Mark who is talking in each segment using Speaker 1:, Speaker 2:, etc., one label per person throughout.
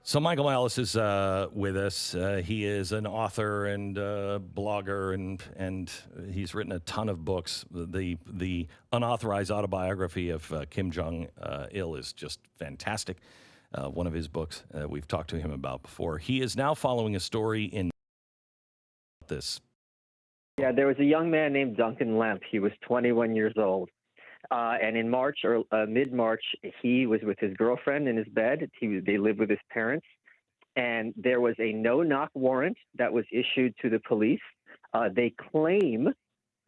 Speaker 1: So Michael Malice is with us. He is an author and blogger, and he's written a ton of books. The unauthorized autobiography of Kim Jong-il is just fantastic. One of his books we've talked to him about before. He is now following a story in this.
Speaker 2: Yeah, there was a young man named Duncan Lemp. He was 21 years old. And in March or mid-March, he was with his girlfriend in his bed. They lived with his parents. And there was a no-knock warrant that was issued to the police. They claim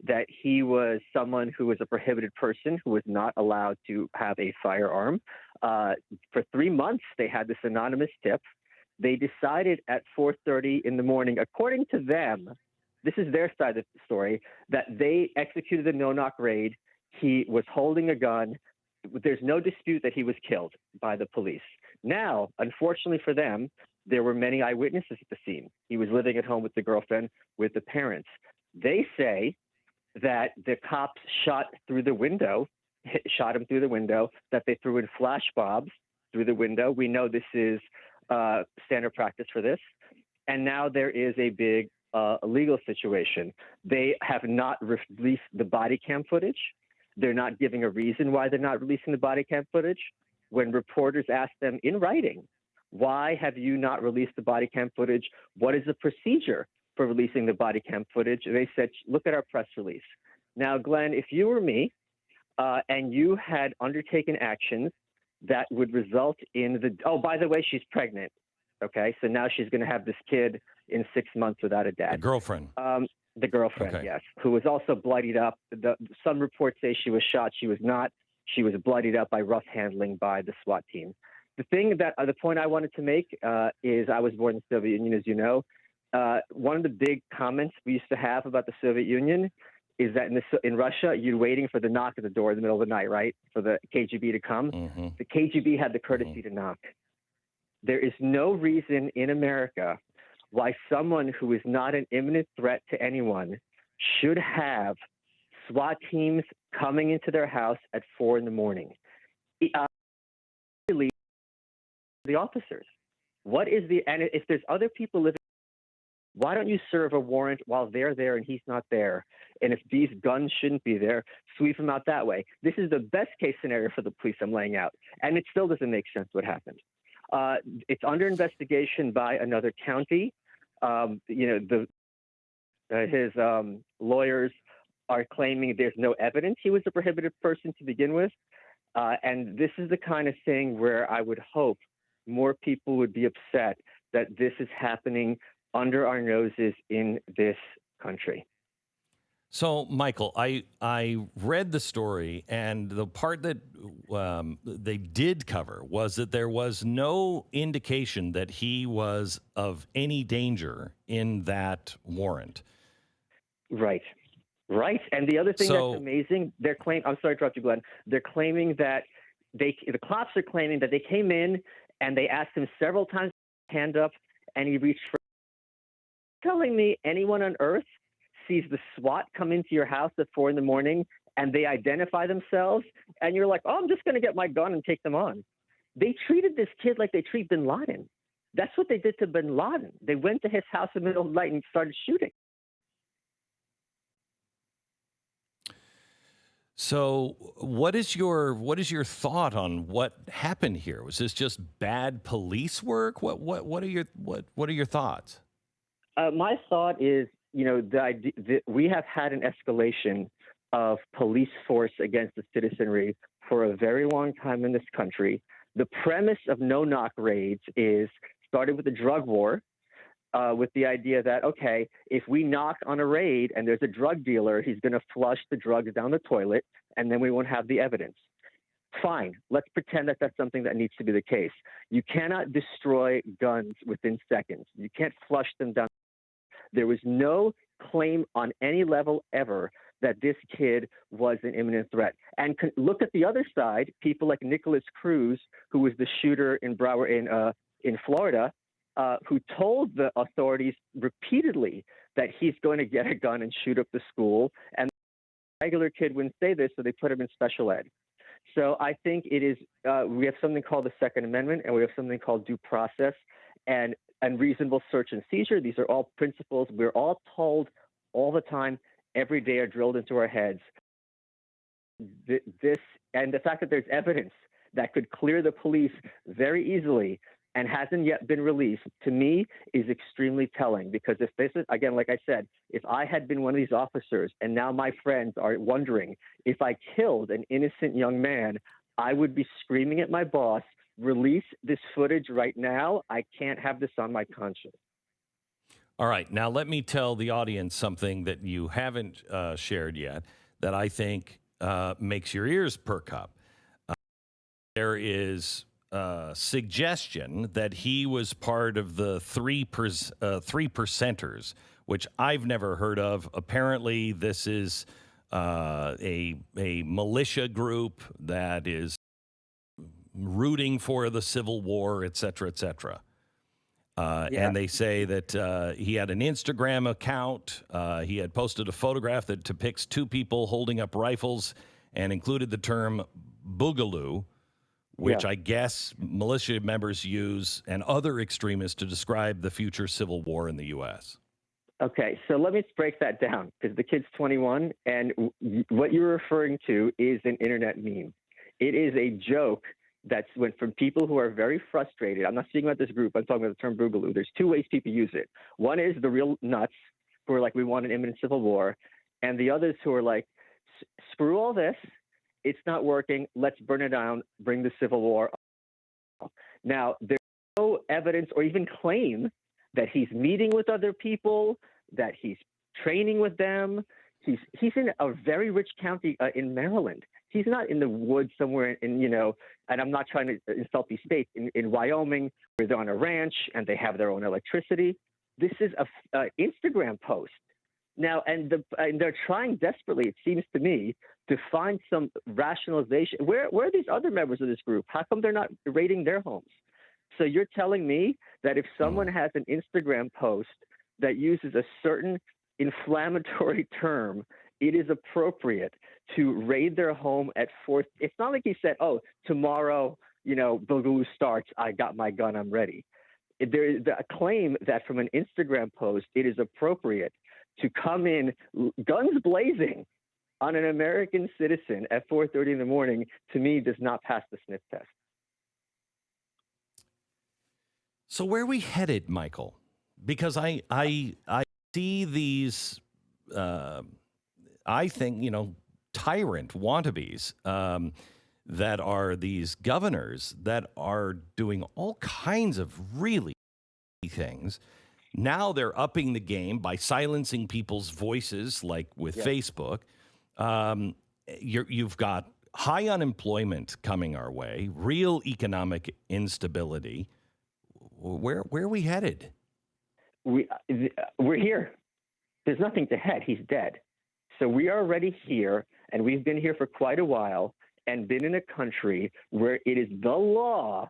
Speaker 2: that he was someone who was a prohibited person who was not allowed to have a firearm. For 3 months, they had this anonymous tip. They decided at 4:30 in the morning, according to them, this is their side of the story, that they executed the no-knock raid. He was holding a gun. There's no dispute that he was killed by the police. Now, unfortunately for them, there were many eyewitnesses at the scene. He was living at home with the girlfriend, with the parents. They say that the cops shot him through the window, that they threw in flash bombs through the window. We know this is standard practice for this. And now there is a big legal situation. They have not released the body cam footage. They're not giving a reason why they're not releasing the body cam footage. When reporters ask them in writing, why have you not released the body cam footage? What is the procedure for releasing the body cam footage? They said, look at our press release. Now, Glenn, if you were me and you had undertaken actions that would result in oh, by the way, she's pregnant. Okay, so now she's going to have this kid in 6 months without a dad.
Speaker 1: The girlfriend.
Speaker 2: The girlfriend,
Speaker 1: okay.
Speaker 2: Yes, who was also bloodied up. Some reports say she was shot. She was not. She was bloodied up by rough handling by the SWAT team. The point I wanted to make is I was born in the Soviet Union, as you know. One of the big comments we used to have about the Soviet Union is that in Russia, you're waiting for the knock at the door in the middle of the night, right, for the KGB to come.
Speaker 1: Mm-hmm.
Speaker 2: The KGB had the courtesy to knock. There is no reason in America why someone who is not an imminent threat to anyone should have SWAT teams coming into their house at 4 in the morning. The officers. And if there's other people living, why don't you serve a warrant while they're there and he's not there? And if these guns shouldn't be there, sweep them out that way. This is the best case scenario for the police I'm laying out. And it still doesn't make sense what happened. It's under investigation by another county. His lawyers are claiming there's no evidence he was a prohibited person to begin with. And this is the kind of thing where I would hope more people would be upset that this is happening under our noses in this country.
Speaker 1: So, Michael, I read the story, and the part that they did cover was that there was no indication that he was of any danger in that warrant.
Speaker 2: Right. And the other thing that's amazing, I'm sorry to interrupt you, Glenn. They're claiming that the cops are claiming that they came in and they asked him several times to hand up, and he reached for. Telling me anyone on earth sees the SWAT come into your house at 4 in the morning and they identify themselves and you're like, oh, I'm just going to get my gun and take them on. They treated this kid like they treat bin Laden. That's what they did to bin Laden. They went to his house in the middle of the night and started shooting.
Speaker 1: So what is your thought on what happened here? Was this just bad police work? What are your thoughts?
Speaker 2: My thought is, we have had an escalation of police force against the citizenry for a very long time in this country. The premise of no-knock raids started with the drug war, with the idea that, okay, if we knock on a raid and there's a drug dealer, he's going to flush the drugs down the toilet, and then we won't have the evidence. Fine, let's pretend that that's something that needs to be the case. You cannot destroy guns within seconds. You can't flush them down. There was no claim on any level ever that this kid was an imminent threat. And look at the other side, people like Nicholas Cruz, who was the shooter in Broward in Florida, who told the authorities repeatedly that he's going to get a gun and shoot up the school. And the regular kid wouldn't say this, so they put him in special ed. So I think it is, we have something called the Second Amendment, and we have something called due process and reasonable search and seizure. These are all principles we're all told all the time, every day, are drilled into our heads. This, and the fact that there's evidence that could clear the police very easily and hasn't yet been released, to me, is extremely telling. Because if this is, again, like I said, if I had been one of these officers and now my friends are wondering if I killed an innocent young man, I would be screaming at my boss, release this footage right now. I can't have this on my conscience.
Speaker 1: All right. Now, let me tell the audience something that you haven't shared yet that I think makes your ears perk up. There is suggestion that he was part of the 3%ers, which I've never heard of. Apparently, this is a militia group that is rooting for the Civil War, et cetera, et cetera. And they say that he had an Instagram account. He had posted a photograph that depicts two people holding up rifles and included the term Boogaloo, which I guess militia members use, and other extremists to describe the future civil war in the U.S.
Speaker 2: Okay, so let me break that down, because the kid's 21, and what you're referring to is an internet meme. It is a joke that's when from people who are very frustrated. I'm not speaking about this group. I'm talking about the term Boogaloo. There's two ways people use it. One is the real nuts who are like, we want an imminent civil war. And the others who are like, screw all this. It's not working. Let's burn it down. Bring the Civil War. Now, there's no evidence or even claim that he's meeting with other people, that he's training with them. He's in a very rich county in Maryland. He's not in the woods somewhere in, and I'm not trying to insult these states, in Wyoming, where they're on a ranch and they have their own electricity. This is a Instagram post. Now, and they're trying desperately, it seems to me, to find some rationalization. Where are these other members of this group? How come they're not raiding their homes? So you're telling me that if someone has an Instagram post that uses a certain inflammatory term, it is appropriate to raid their home at 4. It's not like he said, oh, tomorrow, Boogaloo starts, I got my gun, I'm ready. There is a claim that from an Instagram post, it is appropriate to come in guns blazing on an American citizen at 4:30 in the morning, to me, does not pass the sniff test.
Speaker 1: So where are we headed, Michael? Because I see these, I think, tyrant wannabes that are these governors that are doing all kinds of really things. Now they're upping the game by silencing people's voices, like with Facebook. You've got high unemployment coming our way, real economic instability. Where are we headed?
Speaker 2: We're here. There's nothing to head. He's dead. So we are already here, and we've been here for quite a while and been in a country where it is the law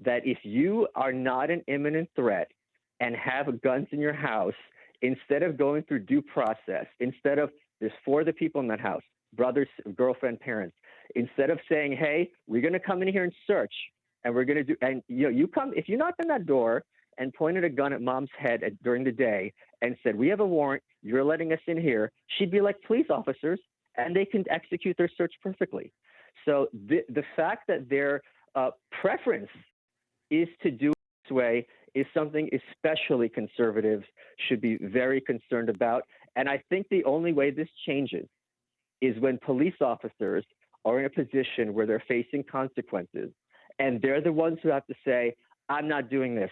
Speaker 2: that if you are not an imminent threat and have guns in your house, instead of going through due process, instead of, there's 4 of the people in that house, brothers, girlfriend, parents, instead of saying, hey, we're going to come in here and search, and we're going to do, and you come, if you knocked on that door and pointed a gun at mom's head during the day and said, we have a warrant, you're letting us in here, she'd be like, please, officers, and they can execute their search perfectly. So the fact that their preference is to do it this way is something especially conservatives should be very concerned about. And I think the only way this changes is when police officers are in a position where they're facing consequences, and they're the ones who have to say, I'm not doing this.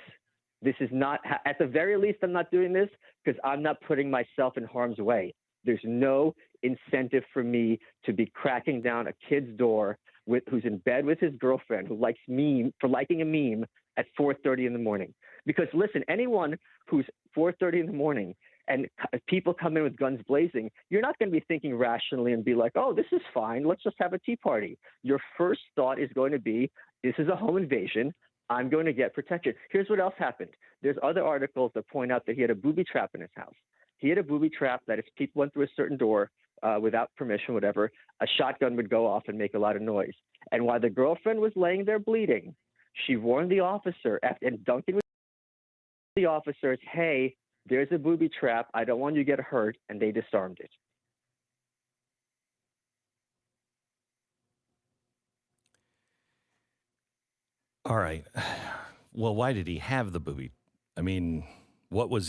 Speaker 2: This is not, at the very least, I'm not doing this because I'm not putting myself in harm's way. There's no incentive for me to be cracking down a kid's door who's in bed with his girlfriend, who likes meme for liking a meme at 4:30 in the morning. Because listen, anyone who's 4:30 in the morning and people come in with guns blazing, you're not going to be thinking rationally and be like, oh, this is fine. Let's just have a tea party. Your first thought is going to be, this is a home invasion. I'm going to get protection. Here's what else happened. There's other articles that point out that he had a booby trap in his house. He had a booby trap that if people went through a certain door without permission, whatever, a shotgun would go off and make a lot of noise. And while the girlfriend was laying there bleeding, she warned the officer, and Duncan was the officers, hey, there's a booby trap. I don't want you to get hurt. And they disarmed it.
Speaker 1: All right. Well, why did he have the booby? I mean, what was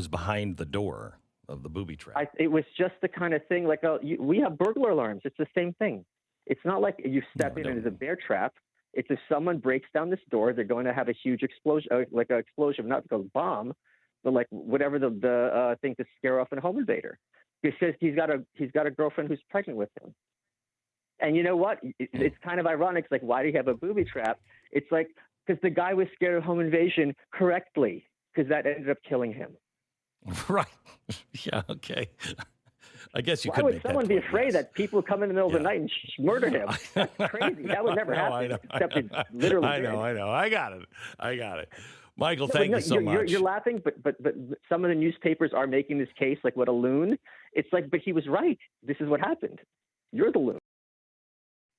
Speaker 1: behind the door of the booby trap?
Speaker 2: It was just the kind of thing like we have burglar alarms. It's the same thing. It's not like you step in and it's a bear trap. It's if someone breaks down this door, they're going to have a huge explosion, like an explosion, not like a bomb, but like whatever the thing to scare off a home invader. He says he's got a girlfriend who's pregnant with him. And you know what? It's kind of ironic. It's like, why do you have a booby trap? It's like, because the guy was scared of home invasion correctly, because that ended up killing him.
Speaker 1: Right. Yeah, okay. I guess you
Speaker 2: Why
Speaker 1: could
Speaker 2: would
Speaker 1: make
Speaker 2: someone
Speaker 1: that
Speaker 2: be
Speaker 1: point,
Speaker 2: afraid
Speaker 1: yes.
Speaker 2: that people come in the middle of the night and murder him? That's crazy. That would never happen, except it literally
Speaker 1: I know. I got it. Michael, thank you so much.
Speaker 2: You're laughing, but some of the newspapers are making this case like, what a loon. It's like, but he was right. This is what happened. You're the loon.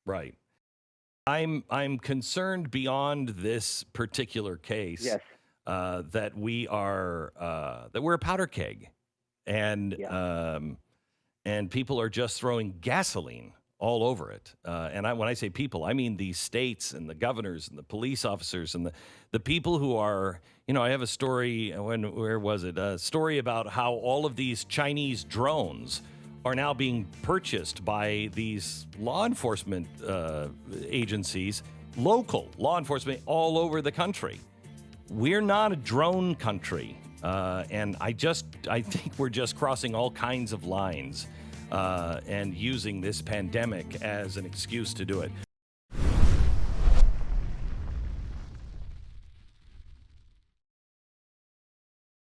Speaker 1: Right. I'm concerned beyond this particular case.
Speaker 2: Yes.
Speaker 1: That we're a powder keg, and people are just throwing gasoline all over it. And when I say people, I mean the states and the governors and the police officers and the people who are, I have a story. Where was it? A story about how all of these Chinese drones are now being purchased by these law enforcement agencies, local law enforcement all over the country. We're not a drone country, and I think we're just crossing all kinds of lines and using this pandemic as an excuse to do it.